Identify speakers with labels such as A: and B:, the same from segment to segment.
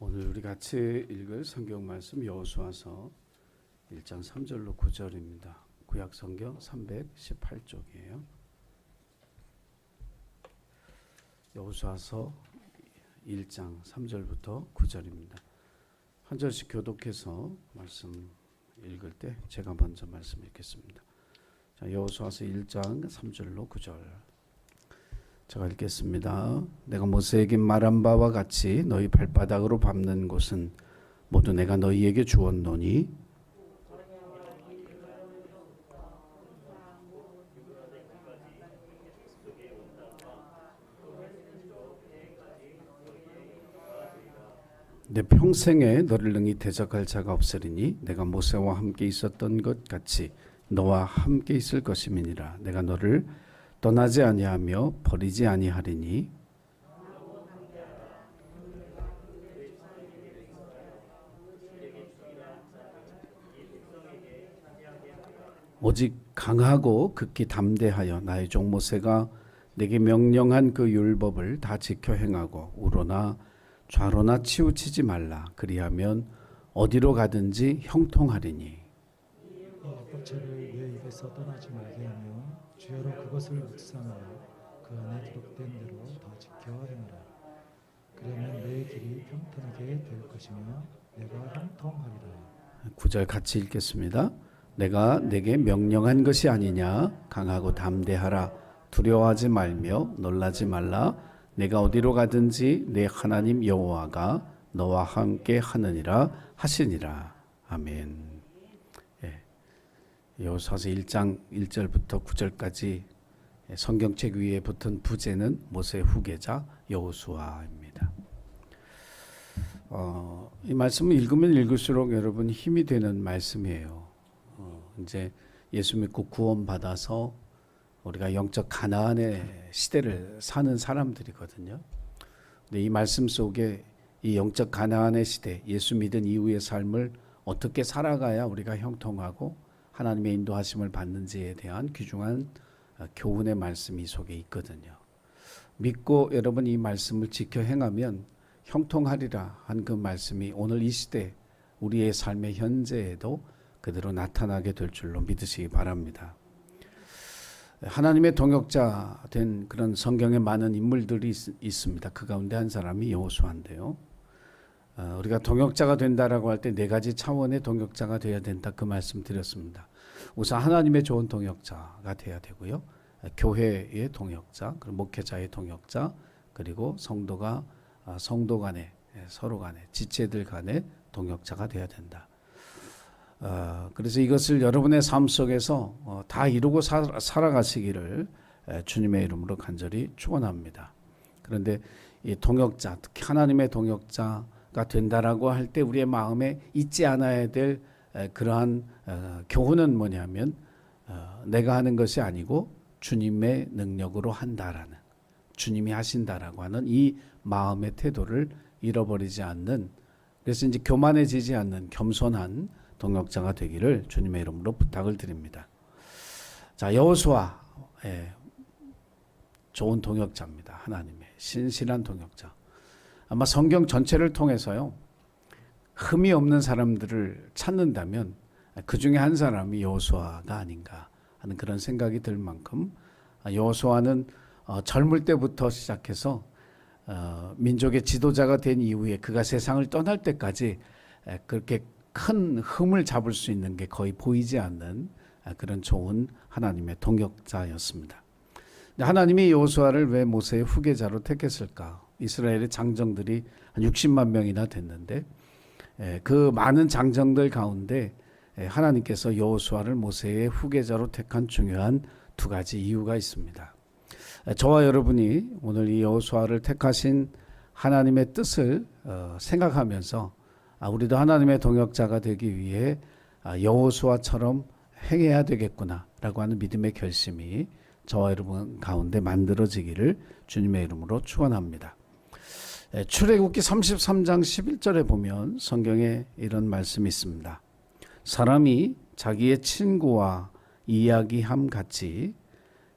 A: 오늘 우리 같이 읽을 성경 말씀 여호수아서 1장 3절로 9절입니다. 구약 성경 318쪽이에요. 여호수아서 1장 3절부터 9절입니다. 한 절씩 교독해서 말씀 읽을 때 제가 먼저 말씀 읽겠습니다. 자, 여호수아서 1장 3절로 9절. 제가 읽겠습니다. 내가 모세에게 말한 바와 같이 너희 발바닥으로 밟는 곳은 모두 내가 너희에게 주었노니 내 평생에 너를 능히 대적할 자가 없으리니 내가 모세와 함께 있었던 것 같이 너와 함께 있을 것임이니라. 내가 너를 떠나지 아니하며 버리지 아니하리니 오직 강하고 극히 담대하여 나의 종 모세가 내게 명령한 그 율법을 다 지켜 행하고 우로나 좌로나 치우치지 말라. 그리하면 어디로 가든지 형통하리니
B: 뻗쳐를 내 입에서 떠나지 말게 하며 주여로 그것을 묵상하여 그 안에 기록된 대로 다 지켜 행하라. 그러면 내 길이 평탄하게 될 것이며 내가 형통하리라.
A: 9절 같이 읽겠습니다. 내가 내게 명령한 것이 아니냐. 강하고 담대하라. 두려워하지 말며 놀라지 말라. 내가 어디로 가든지 내 하나님 여호와가 너와 함께 하느니라 하시니라. 아멘. 여호수아서 1장 1절부터 9절까지 성경책 위에 붙은 부제는 모세의 후계자 여호수아입니다. 이 말씀을 읽으면 읽을수록 여러분 힘이 되는 말씀이에요. 이제 예수 믿고 구원받아서 우리가 영적 가나안의 시대를 사는 사람들이거든요. 근데 이 말씀 속에 이 영적 가나안의 시대, 예수 믿은 이후의 삶을 어떻게 살아가야 우리가 형통하고 하나님의 인도하심을 받는지에 대한 귀중한 교훈의 말씀이 속에 있거든요. 믿고 여러분 이 말씀을 지켜 행하면 형통하리라 한 그 말씀이 오늘 이 시대 우리의 삶의 현재에도 그대로 나타나게 될 줄로 믿으시기 바랍니다. 하나님의 동역자 된 그런 성경에 많은 인물들이 있습니다. 그 가운데 한 사람이 여호수아인데요. 우리가 동역자가 된다라고 할 때 네 가지 차원의 동역자가 되어야 된다 그 말씀 드렸습니다. 우선 하나님의 좋은 동역자가 되어야 되고요. 교회의 동역자, 그리고 목회자의 동역자, 그리고 성도가 성도 간에 서로 간에 지체들 간에 동역자가 되어야 된다. 그래서 이것을 여러분의 삶 속에서 다 이루고 살아가시기를 주님의 이름으로 간절히 축원합니다. 그런데 이 동역자, 특히 하나님의 동역자가 된다라고 할 때 우리의 마음에 잊지 않아야 될 그러한 교훈은 뭐냐면 내가 하는 것이 아니고 주님의 능력으로 한다라는, 주님이 하신다라고 하는 이 마음의 태도를 잃어버리지 않는, 그래서 이제 교만해지지 않는 겸손한 동역자가 되기를 주님의 이름으로 부탁을 드립니다. 자, 여호수아 좋은 동역자입니다. 하나님의 신실한 동역자. 아마 성경 전체를 통해서요, 흠이 없는 사람들을 찾는다면 그 중에 한 사람이 여호수아가 아닌가 하는 그런 생각이 들 만큼 여호수아는 젊을 때부터 시작해서 민족의 지도자가 된 이후에 그가 세상을 떠날 때까지 그렇게 큰 흠을 잡을 수 있는 게 거의 보이지 않는 그런 좋은 하나님의 동역자였습니다. 하나님이 여호수아를 왜 모세의 후계자로 택했을까? 이스라엘의 장정들이 한 60만 명이나 됐는데 그 많은 장정들 가운데 하나님께서 여호수아를 모세의 후계자로 택한 중요한 두 가지 이유가 있습니다. 저와 여러분이 오늘 이 여호수아를 택하신 하나님의 뜻을 생각하면서 우리도 하나님의 동역자가 되기 위해 여호수아처럼 행해야 되겠구나라고 하는 믿음의 결심이 저와 여러분 가운데 만들어지기를 주님의 이름으로 축원합니다. 출애굽기 33장 11절에 보면 성경에 이런 말씀이 있습니다. 사람이 자기의 친구와 이야기함 같이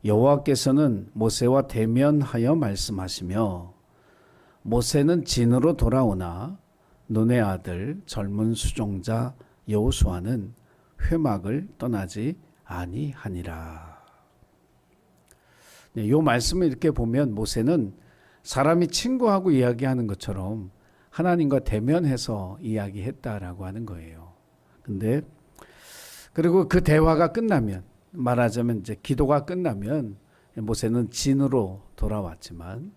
A: 여호와께서는 모세와 대면하여 말씀하시며 모세는 진으로 돌아오나 눈의 아들 젊은 수종자 여호수아는 회막을 떠나지 아니하니라. 네, 요 말씀을 이렇게 보면 모세는 사람이 친구하고 이야기하는 것처럼 하나님과 대면해서 이야기했다라고 하는 거예요. 근데 그리고 그 대화가 끝나면, 말하자면 이제 기도가 끝나면 모세는 진으로 돌아왔지만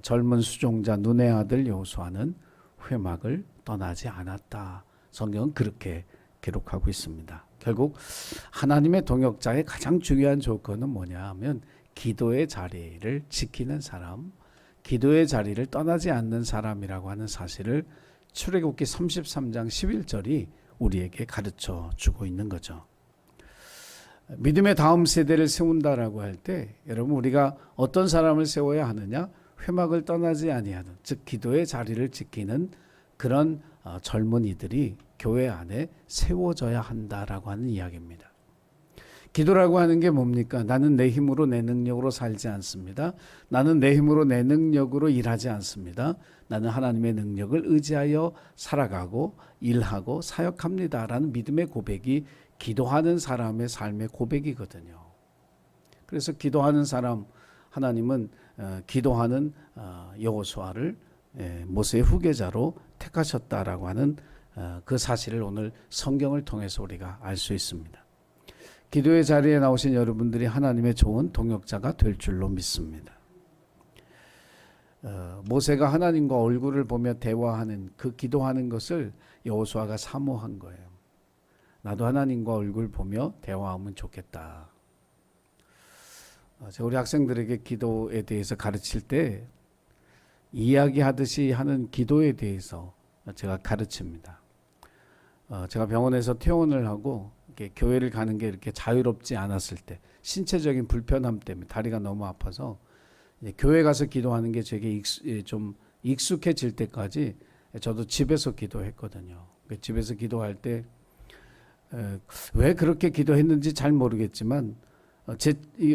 A: 젊은 수종자 눈의 아들 여호수아는 회막을 떠나지 않았다. 성경은 그렇게 기록하고 있습니다. 결국 하나님의 동역자의 가장 중요한 조건은 뭐냐 하면 기도의 자리를 지키는 사람, 기도의 자리를 떠나지 않는 사람이라고 하는 사실을 출애굽기 33장 11절이 우리에게 가르쳐 주고 있는 거죠. 믿음의 다음 세대를 세운다라고 할 때 여러분 우리가 어떤 사람을 세워야 하느냐? 회막을 떠나지 아니하는, 즉 기도의 자리를 지키는 그런 젊은이들이 교회 안에 세워져야 한다라고 하는 이야기입니다. 기도라고 하는 게 뭡니까? 나는 내 힘으로 내 능력으로 살지 않습니다. 나는 내 힘으로 내 능력으로 일하지 않습니다. 나는 하나님의 능력을 의지하여 살아가고 일하고 사역합니다라는 믿음의 고백이 기도하는 사람의 삶의 고백이거든요. 그래서 기도하는 사람, 하나님은 기도하는 여호수아를 모세의 후계자로 택하셨다라고 하는 그 사실을 오늘 성경을 통해서 우리가 알 수 있습니다. 기도의 자리에 나오신 여러분들이 하나님의 좋은 동역자가 될 줄로 믿습니다. 모세가 하나님과 얼굴을 보며 대화하는 그 기도하는 것을 여호수아가 사모한 거예요. 나도 하나님과 얼굴 보며 대화하면 좋겠다. 제가 우리 학생들에게 기도에 대해서 가르칠 때 이야기하듯이 하는 기도에 대해서 제가 가르칩니다. 제가 병원에서 퇴원을 하고 이렇게 교회를 가는 게 이렇게 자유롭지 않았을 때, 신체적인 불편함 때문에 다리가 너무 아파서 교회 가서 기도하는 게 제게 좀 익숙해질 때까지 저도 집에서 기도했거든요. 집에서 기도할 때 왜 그렇게 기도했는지 잘 모르겠지만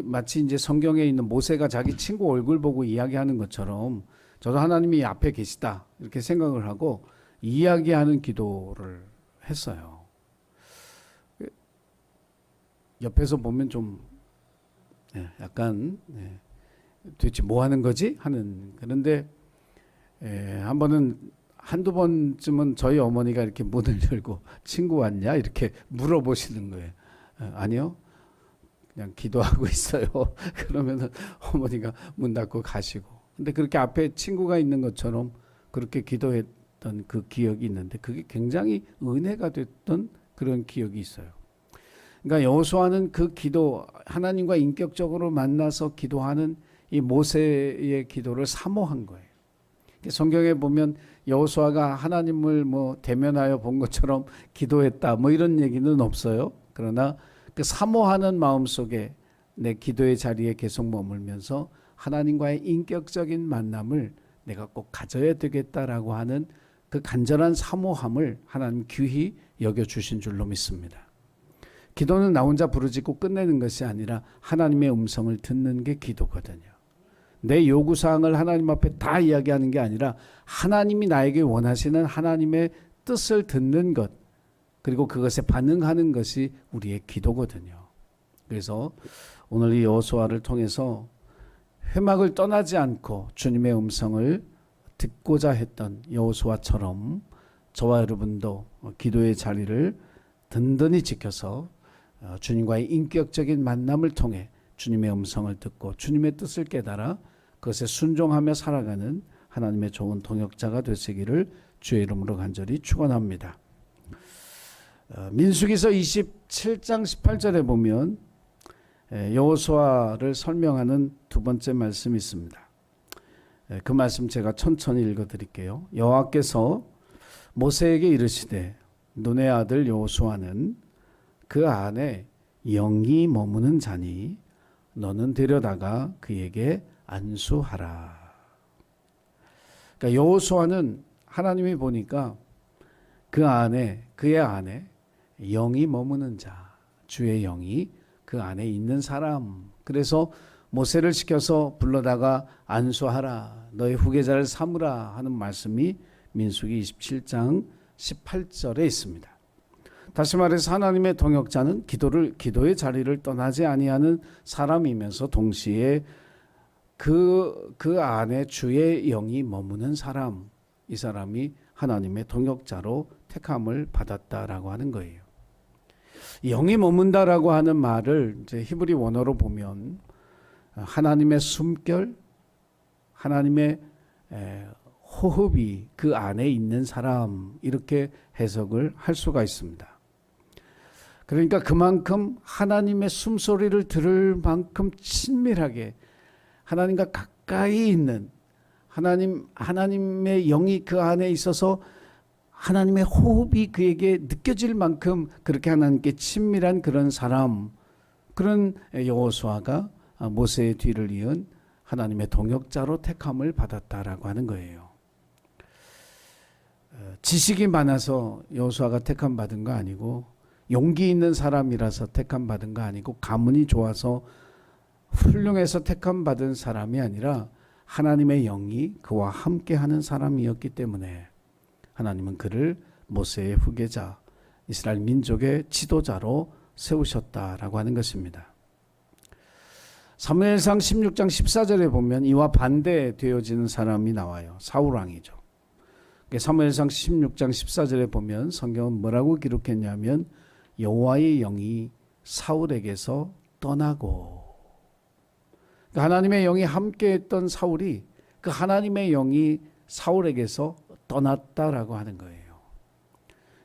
A: 마치 이제 성경에 있는 모세가 자기 친구 얼굴 보고 이야기하는 것처럼 저도 하나님이 앞에 계시다 이렇게 생각을 하고 이야기하는 기도를 했어요. 옆에서 보면 좀 약간 도대체 뭐 하는 거지 하는, 그런데 한 번은 한두 번쯤은 저희 어머니가 이렇게 문을 열고 친구 왔냐 이렇게 물어보시는 거예요. 아니요, 그냥 기도하고 있어요. 그러면은 어머니가 문 닫고 가시고. 근데 그렇게 앞에 친구가 있는 것처럼 그렇게 기도했던 그 기억이 있는데 그게 굉장히 은혜가 됐던 그런 기억이 있어요. 그러니까 여호수아는 그 기도, 하나님과 인격적으로 만나서 기도하는 이 모세의 기도를 사모한 거예요. 성경에 보면 여호수아가 하나님을 뭐 대면하여 본 것처럼 기도했다 뭐 이런 얘기는 없어요. 그러나 그 사모하는 마음 속에 내 기도의 자리에 계속 머물면서 하나님과의 인격적인 만남을 내가 꼭 가져야 되겠다라고 하는 그 간절한 사모함을 하나님 귀히 여겨주신 줄로 믿습니다. 기도는 나 혼자 부르짖고 끝내는 것이 아니라 하나님의 음성을 듣는 게 기도거든요. 내 요구사항을 하나님 앞에 다 이야기하는 게 아니라 하나님이 나에게 원하시는 하나님의 뜻을 듣는 것, 그리고 그것에 반응하는 것이 우리의 기도거든요. 그래서 오늘 이 여호수아를 통해서 회막을 떠나지 않고 주님의 음성을 듣고자 했던 여호수아처럼 저와 여러분도 기도의 자리를 든든히 지켜서 주님과의 인격적인 만남을 통해 주님의 음성을 듣고 주님의 뜻을 깨달아 그것에 순종하며 살아가는 하나님의 좋은 동역자가 되시기를 주의 이름으로 간절히 축원합니다. 민수기서 27장 18절에 보면 여호수아를 설명하는 두 번째 말씀이 있습니다. 그 말씀 제가 천천히 읽어드릴게요. 여호와께서 모세에게 이르시되 눈의 아들 여호수아는 그 안에 영이 머무는 자니 너는 데려다가 그에게 안수하라. 그러니까 여호수아는 하나님이 보니까 그 안에, 그의 안에 영이 머무는 자, 주의 영이 그 안에 있는 사람. 그래서 모세를 시켜서 불러다가 안수하라, 너의 후계자를 삼으라 하는 말씀이 민수기 27장 18절에 있습니다. 다시 말해서 하나님의 동역자는 기도의 자리를 떠나지 아니하는 사람이면서 동시에 그 안에 주의 영이 머무는 사람, 이 사람이 하나님의 동역자로 택함을 받았다라고 하는 거예요. 영이 머문다라고 하는 말을 이제 히브리 원어로 보면 하나님의 숨결, 하나님의 호흡이 그 안에 있는 사람, 이렇게 해석을 할 수가 있습니다. 그러니까 그만큼 하나님의 숨소리를 들을 만큼 친밀하게 하나님과 가까이 있는 하나님의 영이 그 안에 있어서 하나님의 호흡이 그에게 느껴질 만큼 그렇게 하나님께 친밀한 그런 사람, 그런 여호수아가 모세의 뒤를 이은 하나님의 동역자로 택함을 받았다라고 하는 거예요. 지식이 많아서 여호수아가 택함 받은 거 아니고, 용기 있는 사람이라서 택함 받은 거 아니고, 가문이 좋아서 훌륭해서 택함 받은 사람이 아니라 하나님의 영이 그와 함께하는 사람이었기 때문에 하나님은 그를 모세의 후계자, 이스라엘 민족의 지도자로 세우셨다라고 하는 것입니다. 사무엘상 16장 14절에 보면 이와 반대되어지는 사람이 나와요. 사울 왕이죠. 사무엘상 16장 14절에 보면 성경은 뭐라고 기록했냐면 여호와의 영이 사울에게서 떠나고, 하나님의 영이 함께했던 사울이 그 하나님의 영이 사울에게서 떠났다라고 하는 거예요.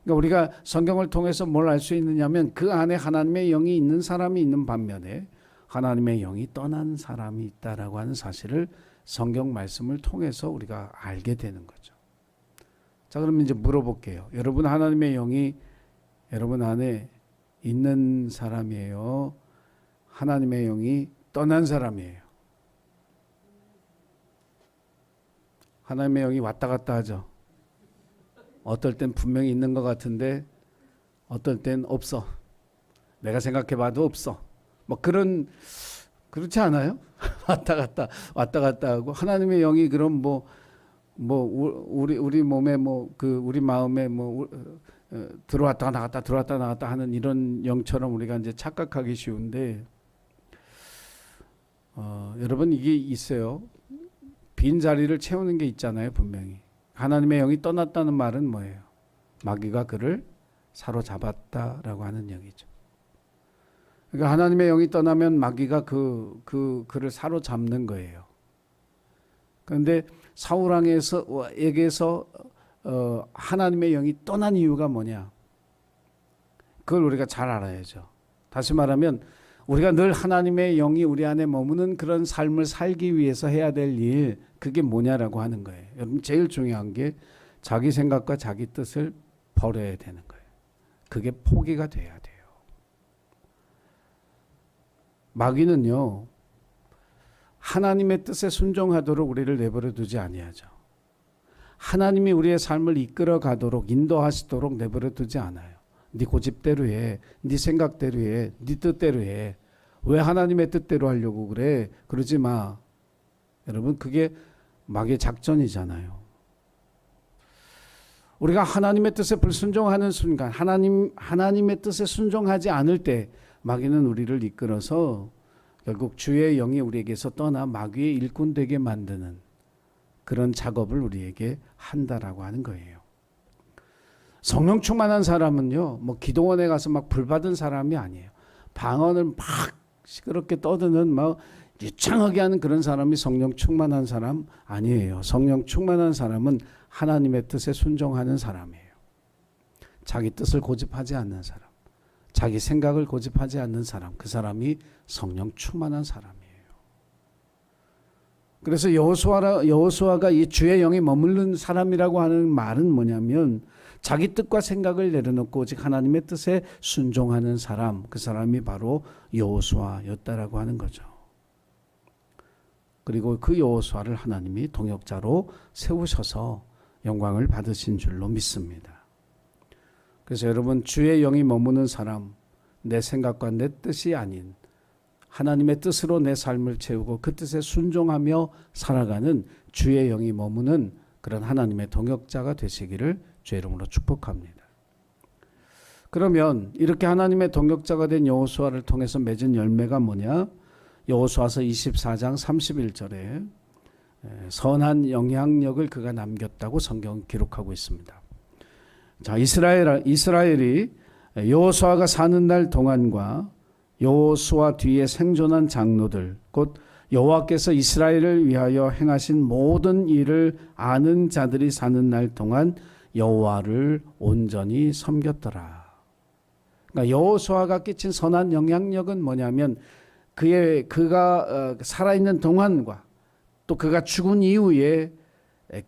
A: 그러니까 우리가 성경을 통해서 뭘 알 수 있느냐면 그 안에 하나님의 영이 있는 사람이 있는 반면에 하나님의 영이 떠난 사람이 있다라고 하는 사실을 성경 말씀을 통해서 우리가 알게 되는 거죠. 자, 그럼 이제 물어볼게요. 여러분, 하나님의 영이 여러분 안에 있는 사람이에요? 하나님의 영이 떠난 사람이에요? 하나님의 영이 왔다 갔다 하죠. 어떨 땐 분명히 있는 것 같은데 어떨 땐 없어. 내가 생각해봐도 없어. 뭐 그렇지 않아요? 왔다 갔다 하고, 하나님의 영이 그럼 우리 몸에 우리 마음에 들어왔다 나갔다 하는 이런 영처럼 우리가 이제 착각하기 쉬운데, 여러분, 이게 있어요. 빈 자리를 채우는 게 있잖아요. 분명히 하나님의 영이 떠났다는 말은 뭐예요? 마귀가 그를 사로잡았다라고 하는 얘기죠. 그러니까 하나님의 영이 떠나면 마귀가 그를 사로잡는 거예요. 그런데 사울 왕에게서 하나님의 영이 떠난 이유가 뭐냐? 그걸 우리가 잘 알아야죠. 다시 말하면 우리가 늘 하나님의 영이 우리 안에 머무는 그런 삶을 살기 위해서 해야 될 일, 그게 뭐냐라고 하는 거예요. 여러분, 제일 중요한 게 자기 생각과 자기 뜻을 버려야 되는 거예요. 그게 포기가 돼야 돼요. 마귀는요, 하나님의 뜻에 순종하도록 우리를 내버려 두지 아니하죠. 하나님이 우리의 삶을 이끌어 가도록, 인도하시도록 내버려 두지 않아요. 네 고집대로 해, 네 생각대로 해, 네 뜻대로 해. 왜 하나님의 뜻대로 하려고 그래? 그러지 마. 여러분, 그게 마귀의 작전이잖아요. 우리가 하나님의 뜻에 불순종하는 순간, 하나님의 뜻에 순종하지 않을 때 마귀는 우리를 이끌어서 결국 주의 영이 우리에게서 떠나 마귀의 일꾼 되게 만드는 그런 작업을 우리에게 한다라고 하는 거예요. 성령 충만한 사람은요, 기도원에 가서 불 받은 사람이 아니에요. 방언을 막 시끄럽게 떠드는 유창하게 하는 그런 사람이 성령 충만한 사람 아니에요. 성령 충만한 사람은 하나님의 뜻에 순종하는 사람이에요. 자기 뜻을 고집하지 않는 사람, 자기 생각을 고집하지 않는 사람, 그 사람이 성령 충만한 사람이에요. 그래서 여호수아가 이 주의 영이 머무는 사람이라고 하는 말은 뭐냐면 자기 뜻과 생각을 내려놓고 오직 하나님의 뜻에 순종하는 사람, 그 사람이 바로 여호수아였다라고 하는 거죠. 그리고 그 여호수아를 하나님이 동역자로 세우셔서 영광을 받으신 줄로 믿습니다. 그래서 여러분, 주의 영이 머무는 사람, 내 생각과 내 뜻이 아닌 하나님의 뜻으로 내 삶을 채우고 그 뜻에 순종하며 살아가는 주의 영이 머무는 그런 하나님의 동역자가 되시기를 주의 이름으로 축복합니다. 그러면 이렇게 하나님의 동역자가 된 여호수아를 통해서 맺은 열매가 뭐냐? 여호수아서 24장 31절에 선한 영향력을 그가 남겼다고 성경은 기록하고 있습니다. 자, 이스라엘이 여호수아가 사는 날 동안과 여호수아 뒤에 생존한 장로들, 곧 여호와께서 이스라엘을 위하여 행하신 모든 일을 아는 자들이 사는 날 동안 여호와를 온전히 섬겼더라. 그러니까 여호수아가 끼친 선한 영향력은 뭐냐면 그가 살아있는 동안과 또 그가 죽은 이후에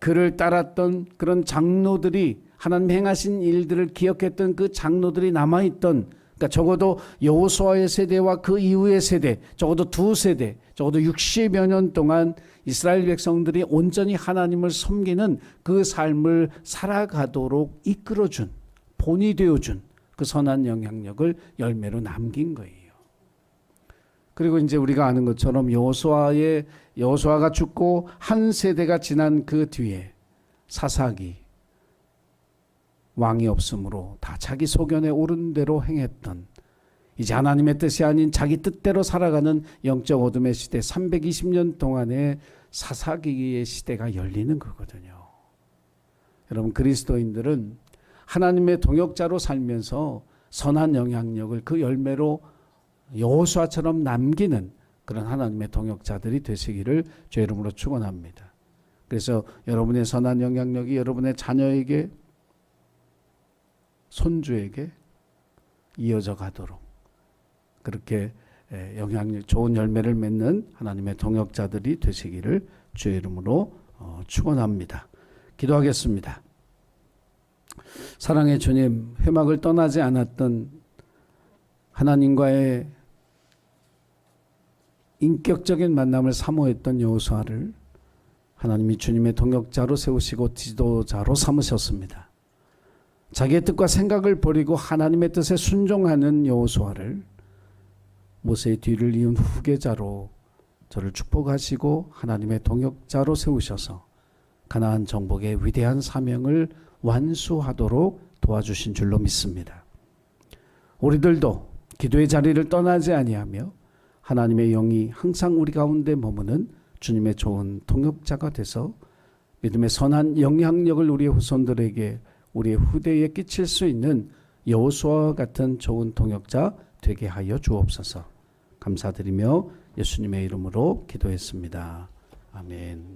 A: 그를 따랐던 그런 장로들이 하나님 행하신 일들을 기억했던 그 장로들이 남아있던, 그러니까 적어도 여호수아의 세대와 그 이후의 세대, 적어도 두 세대, 적어도 60여 년 동안 이스라엘 백성들이 온전히 하나님을 섬기는 그 삶을 살아가도록 이끌어준, 본이 되어준 그 선한 영향력을 열매로 남긴 거예요. 그리고 이제 우리가 아는 것처럼 여호수아가 죽고 한 세대가 지난 그 뒤에 사사기 왕이 없으므로 다 자기 소견에 오른 대로 행했던, 이제 하나님의 뜻이 아닌 자기 뜻대로 살아가는 영적 어둠의 시대 320년 동안의 사사기의 시대가 열리는 거거든요. 여러분, 그리스도인들은 하나님의 동역자로 살면서 선한 영향력을 그 열매로 여호수아처럼 남기는 그런 하나님의 동역자들이 되시기를 주의 이름으로 축원합니다. 그래서 여러분의 선한 영향력이 여러분의 자녀에게, 손주에게 이어져 가도록 그렇게 영향력 좋은 열매를 맺는 하나님의 동역자들이 되시기를 주의 이름으로 축원합니다. 기도하겠습니다. 사랑의 주님, 회막을 떠나지 않았던 하나님과의 인격적인 만남을 사모했던 여호수아를 하나님이 주님의 동역자로 세우시고 지도자로 삼으셨습니다. 자기의 뜻과 생각을 버리고 하나님의 뜻에 순종하는 여호수아를 모세의 뒤를 이은 후계자로 저를 축복하시고 하나님의 동역자로 세우셔서 가나안 정복의 위대한 사명을 완수하도록 도와주신 줄로 믿습니다. 우리들도 기도의 자리를 떠나지 아니하며 하나님의 영이 항상 우리 가운데 머무는 주님의 좋은 동역자가 돼서 믿음의 선한 영향력을 우리의 후손들에게, 우리의 후대에 끼칠 수 있는 여호수아와 같은 좋은 동역자 되게 하여 주옵소서. 감사드리며 예수님의 이름으로 기도했습니다. 아멘.